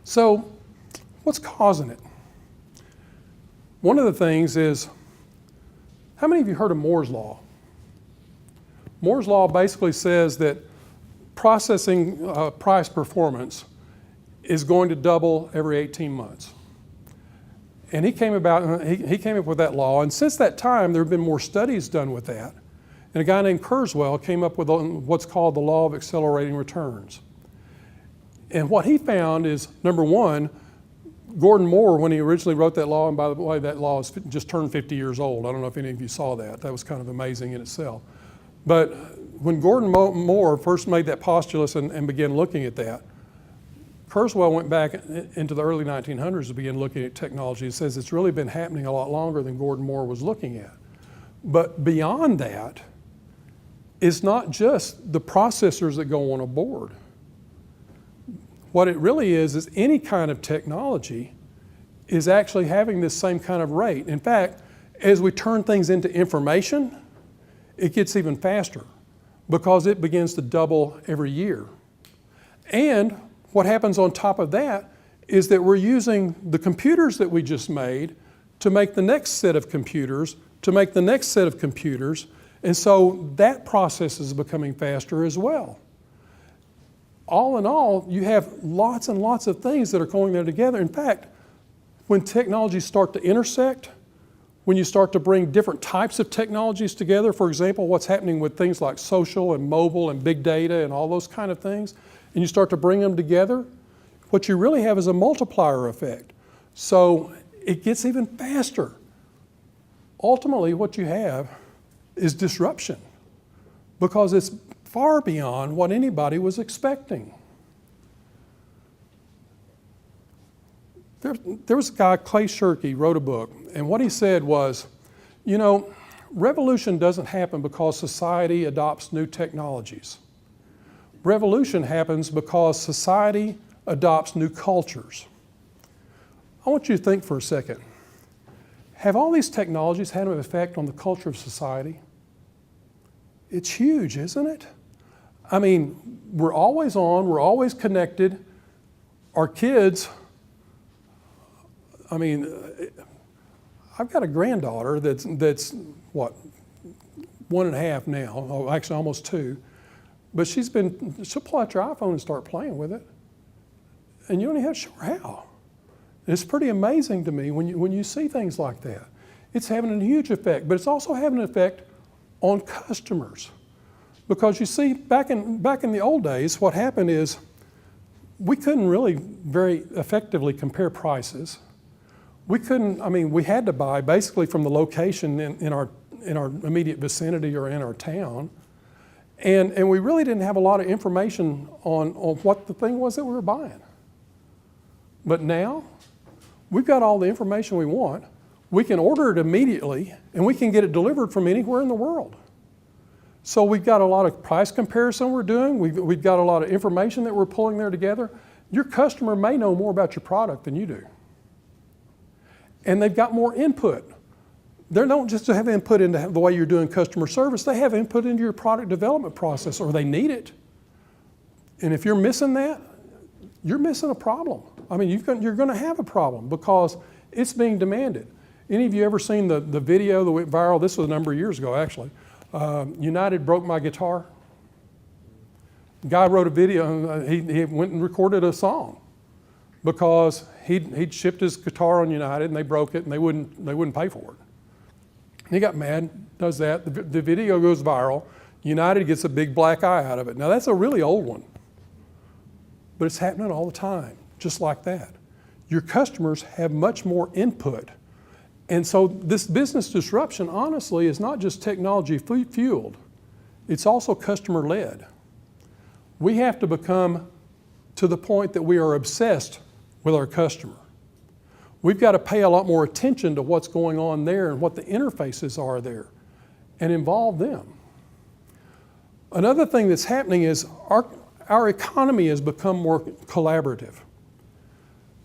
So what's causing it? One of the things is, how many of you heard of Moore's Law? Moore's Law basically says that processing price performance is going to double every 18 months. And he came up with that law, and since that time there have been more studies done with that. And a guy named Kurzweil came up with what's called the law of accelerating returns. And what he found is, number one, Gordon Moore, when he originally wrote that law, and by the way, that law has just turned 50 years old. I don't know if any of you saw that. That was kind of amazing in itself. But when Gordon Moore first made that postulate and began looking at that, Kurzweil went back into the early 1900s to begin looking at technology. He says it's really been happening a lot longer than Gordon Moore was looking at. But beyond that, it's not just the processors that go on a board. What it really is any kind of technology is actually having this same kind of rate. In fact, as we turn things into information, it gets even faster because it begins to double every year. And what happens on top of that is that we're using the computers that we just made to make the next set of computers, to make the next set of computers, and so that process is becoming faster as well. All in all, you have lots and lots of things that are going there together. In fact, when technologies start to intersect, when you start to bring different types of technologies together, for example, what's happening with things like social and mobile and big data and all those kind of things, and you start to bring them together, what you really have is a multiplier effect. So it gets even faster. Ultimately, what you have is disruption because it's far beyond what anybody was expecting. There was a guy, Clay Shirky, wrote a book, and what he said was, you know, revolution doesn't happen because society adopts new technologies. Revolution happens because society adopts new cultures. I want you to think for a second. Have all these technologies had an effect on the culture of society? It's huge, isn't it? I mean, we're always on, we're always connected. Our kids, I mean, I've got a granddaughter that's what, 1.5 now, oh, actually almost 2. But she'll pull out your iPhone and start playing with it. And you don't even have to show her how. It's pretty amazing to me when you see things like that. It's having a huge effect, but it's also having an effect on customers. Because you see, back in the old days, what happened is we couldn't really very effectively compare prices. We couldn't, I mean, we had to buy basically from the location in our immediate vicinity or in our town. And we really didn't have a lot of information on what the thing was that we were buying. But now, we've got all the information we want. We can order it immediately, and we can get it delivered from anywhere in the world. So we've got a lot of price comparison we're doing. We've got a lot of information that we're pulling there together. Your customer may know more about your product than you do. And they've got more input. They don't just have input into the way you're doing customer service, they have input into your product development process, or they need it. And if you're missing that, you're missing a problem. I mean, you're going to have a problem because it's being demanded. Any of you ever seen the video that went viral? This was a number of years ago, actually. United broke my guitar. The guy wrote a video, he went and recorded a song because he'd shipped his guitar on United and they broke it and they wouldn't pay for it. And he got mad, does that. The video goes viral. United gets a big black eye out of it. Now that's a really old one, but it's happening all the time, just like that. Your customers have much more input. And so this business disruption, honestly, is not just technology fueled, it's also customer led. We have to become to the point that we are obsessed with our customer. We've got to pay a lot more attention to what's going on there and what the interfaces are there and involve them. Another thing that's happening is our economy has become more collaborative,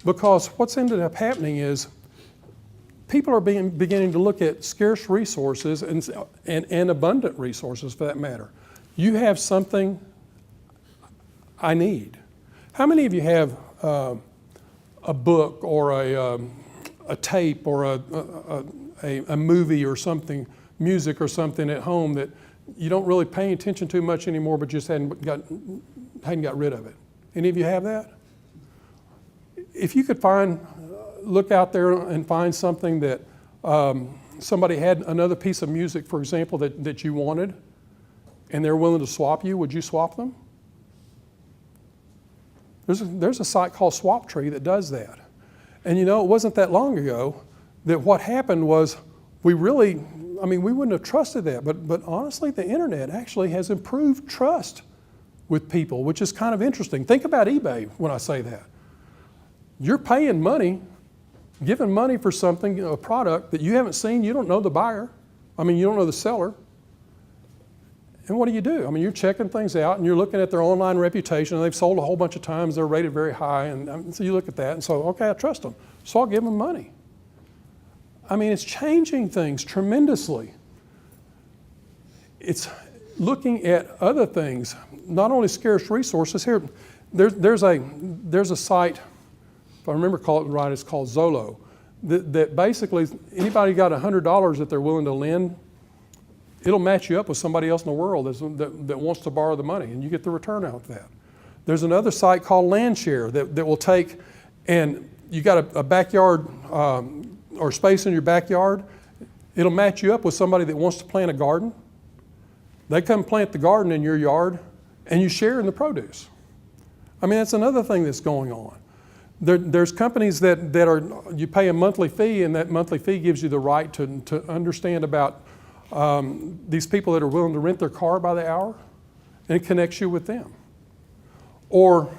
because what's ended up happening is people are beginning to look at scarce resources and abundant resources for that matter. You have something I need. How many of you have a book or a tape or a movie or something, music or something at home that you don't really pay attention to much anymore, but just hadn't got rid of it. Any of you have that? If you could look out there and find something that somebody had another piece of music, for example, that you wanted, and they're willing to swap you, would you swap them? There's a site called Swaptree that does that. And it wasn't that long ago that what happened was we wouldn't have trusted that, but honestly, the internet actually has improved trust with people, which is kind of interesting. Think about eBay when I say that. You're paying money, giving money for something, a product that you haven't seen, you don't know the buyer. You don't know the seller. And what do? You're checking things out and you're looking at their online reputation, and they've sold a whole bunch of times, they're rated very high, and so you look at that and so, okay, I trust them, so I'll give them money. It's changing things tremendously. It's looking at other things, not only scarce resources. Here, there's a site, if I remember right, it's called Zolo, that basically anybody got $100 that they're willing to lend, it'll match you up with somebody else in the world that wants to borrow the money, and you get the return out of that. There's another site called Landshare that will take, and you got a backyard or space in your backyard, it'll match you up with somebody that wants to plant a garden. They come plant the garden in your yard, and you share in the produce. That's another thing that's going on. There's companies that you pay a monthly fee, and that monthly fee gives you the right to understand about these people that are willing to rent their car by the hour, and it connects you with them. Or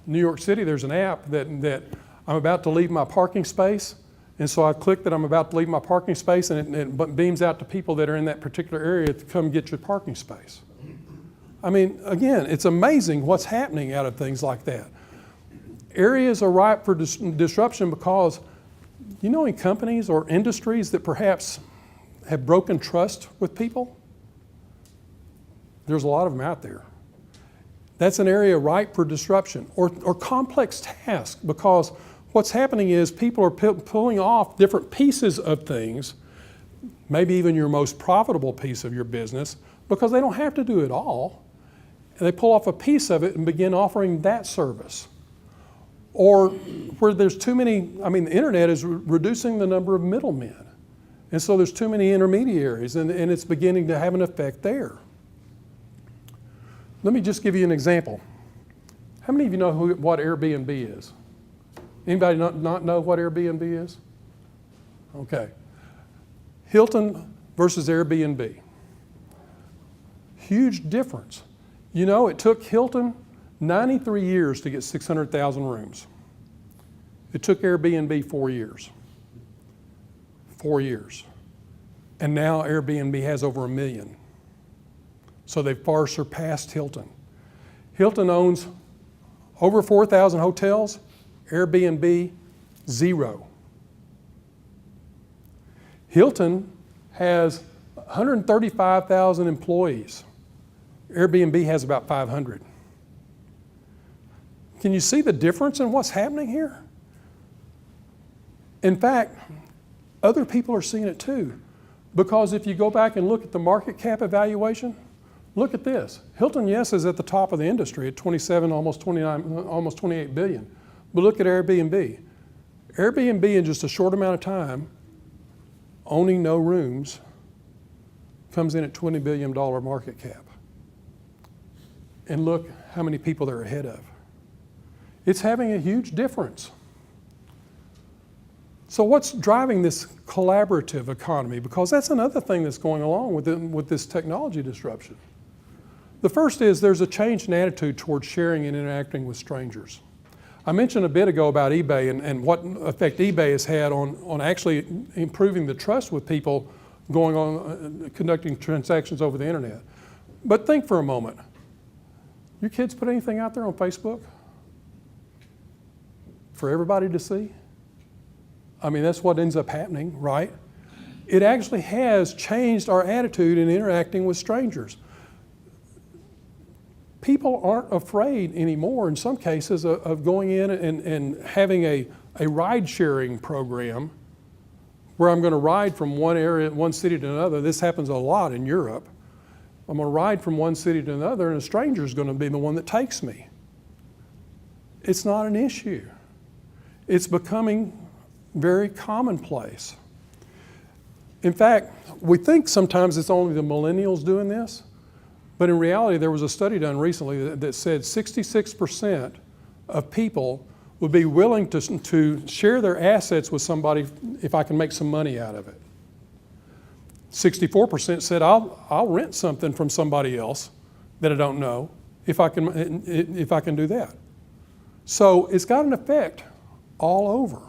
New York City, there's an app that I'm about to leave my parking space, and so I click that I'm about to leave my parking space, and it beams out to people that are in that particular area to come get your parking space. Again, it's amazing what's happening out of things like that. Areas are ripe for disruption because in companies or industries that perhaps have broken trust with people, there's a lot of them out there. That's an area ripe for disruption or complex tasks, because what's happening is people are pulling off different pieces of things, maybe even your most profitable piece of your business, because they don't have to do it all. And they pull off a piece of it and begin offering that service. Or where there's too many, the internet is reducing the number of middlemen. And so there's too many intermediaries, and it's beginning to have an effect there. Let me just give you an example. How many of you know what Airbnb is? Anybody not know what Airbnb is? Okay. Hilton versus Airbnb. Huge difference. It took Hilton 93 years to get 600,000 rooms. It took Airbnb 4 years. 4 years. And now Airbnb has over 1 million. So they've far surpassed Hilton. Hilton owns over 4,000 hotels, Airbnb, 0. Hilton has 135,000 employees. Airbnb has about 500. Can you see the difference in what's happening here? In fact, other people are seeing it too. Because if you go back and look at the market cap evaluation, look at this. Hilton, yes, is at the top of the industry at 27, almost 29, almost 28 billion. But look at Airbnb. Airbnb in just a short amount of time, owning no rooms, comes in at $20 billion market cap. And look how many people they're ahead of. It's having a huge difference. So what's driving this collaborative economy? Because that's another thing that's going along with this technology disruption. The first is there's a change in attitude towards sharing and interacting with strangers. I mentioned a bit ago about eBay and what effect eBay has had on actually improving the trust with people going on, conducting transactions over the internet. But think for a moment. Your kids put anything out there on Facebook for everybody to see? That's what ends up happening, right? It actually has changed our attitude in interacting with strangers. people aren't afraid anymore in some cases of going in and having a ride-sharing program where I'm going to ride from one area, one city to another. This happens a lot in Europe. I'm going to ride from one city to another, and a stranger is going to be the one that takes me. It's not an issue. It's becoming very commonplace. In fact, we think sometimes it's only the millennials doing this, but in reality, there was a study done recently that said 66% of people would be willing to share their assets with somebody if I can make some money out of it. 64% said I'll rent something from somebody else that I don't know if I can do that. So it's got an effect all over.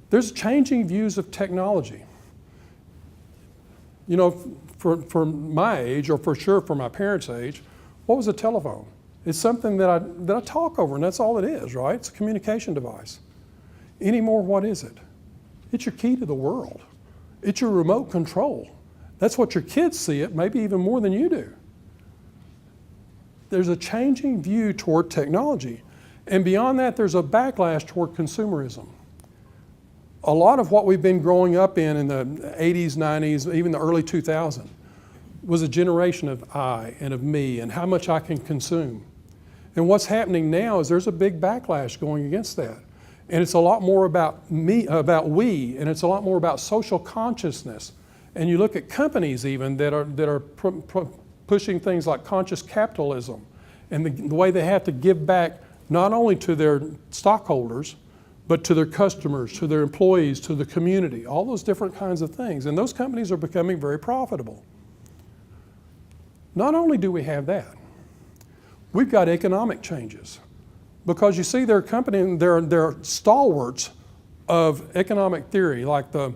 There's changing views of technology. You know, for my age, or for sure for my parents' age, what was a telephone? It's something that I talk over, and that's all it is, right? It's a communication device. Anymore, what is it? It's your key to the world. It's your remote control. That's what your kids see it, maybe even more than you do. There's a changing view toward technology. And beyond that, there's a backlash toward consumerism. A lot of what we've been growing up in the 80s, 90s, even the early 2000s, was a generation of I and of me and how much I can consume. And what's happening now is there's a big backlash going against that. And it's a lot more about me, about we, and it's a lot more about social consciousness. And you look at companies even that are pushing things like conscious capitalism and the way they have to give back not only to their stockholders, but to their customers, to their employees, to the community, all those different kinds of things. And those companies are becoming very profitable. Not only do we have that, we've got economic changes. Because you see, there are stalwarts of economic theory, like the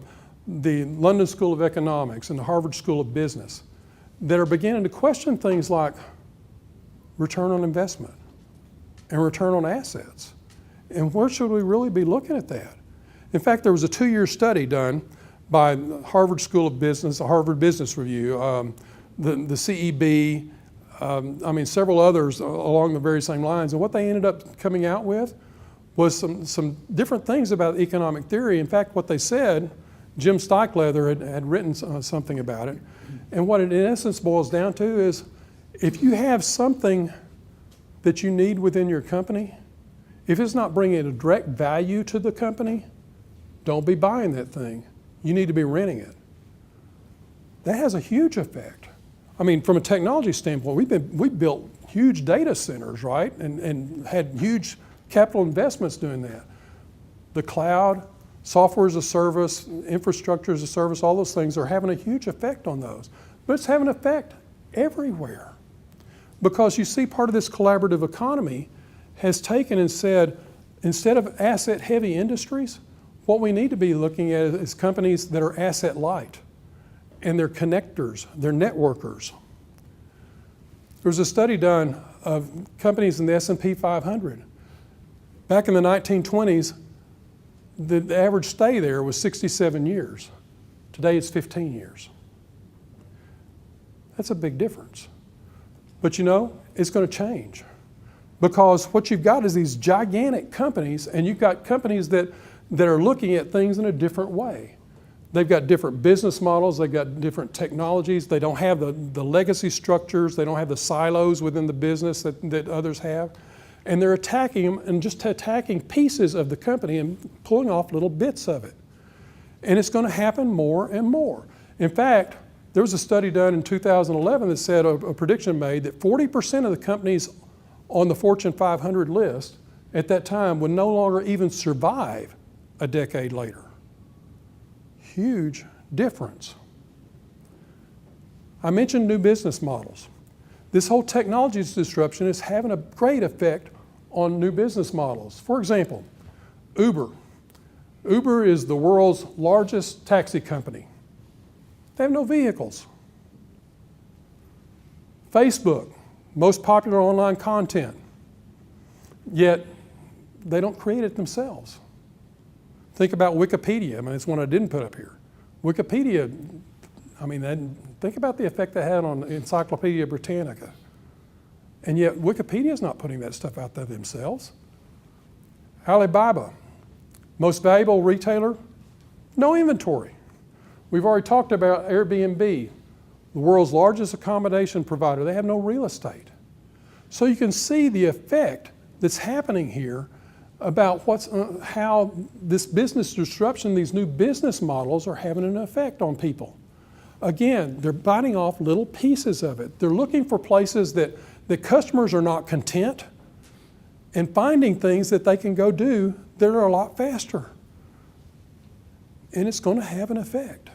London School of Economics and the Harvard School of Business, that are beginning to question things like return on investment and return on assets. And where should we really be looking at that? In fact, there was a 2-year study done by the Harvard School of Business, the Harvard Business Review, the CEB, several others along the very same lines. And what they ended up coming out with was some different things about economic theory. In fact, what they said, Jim Steichleather had written something about it. And what it in essence boils down to is, if you have something that you need within your company, if it's not bringing a direct value to the company, don't be buying that thing. You need to be renting it. That has a huge effect. I mean, from a technology standpoint, we built huge data centers, right? And had huge capital investments doing that. The cloud, software as a service, infrastructure as a service, all those things are having a huge effect on those. But it's having an effect everywhere. Because you see, part of this collaborative economy has taken and said, instead of asset-heavy industries, what we need to be looking at is companies that are asset-light. And they're connectors, they're networkers. There was a study done of companies in the S&P 500. Back in the 1920s, the average stay there was 67 years. Today it's 15 years. That's a big difference. But you know, it's going to change. Because what you've got is these gigantic companies, and you've got companies that are looking at things in a different way. They've got different business models, they've got different technologies, they don't have the legacy structures, they don't have the silos within the business that others have. And they're attacking them and just attacking pieces of the company and pulling off little bits of it. And it's going to happen more and more. In fact, there was a study done in 2011 that said, a prediction made that 40% of the companies on the Fortune 500 list at that time would no longer even survive a decade later. Huge difference. I mentioned new business models. This whole technology disruption is having a great effect on new business models. For example, Uber. Uber is the world's largest taxi company. They have no vehicles. Facebook, most popular online content. Yet, they don't create it themselves. Think about Wikipedia. I mean, it's one I didn't put up here. Wikipedia, think about the effect they had on Encyclopedia Britannica. And yet Wikipedia's not putting that stuff out there themselves. Alibaba, most valuable retailer, no inventory. We've already talked about Airbnb, the world's largest accommodation provider. They have no real estate. So you can see the effect that's happening here about how this business disruption, these new business models are having an effect on people. Again, they're biting off little pieces of it. They're looking for places that the customers are not content and finding things that they can go do that are a lot faster. And it's going to have an effect.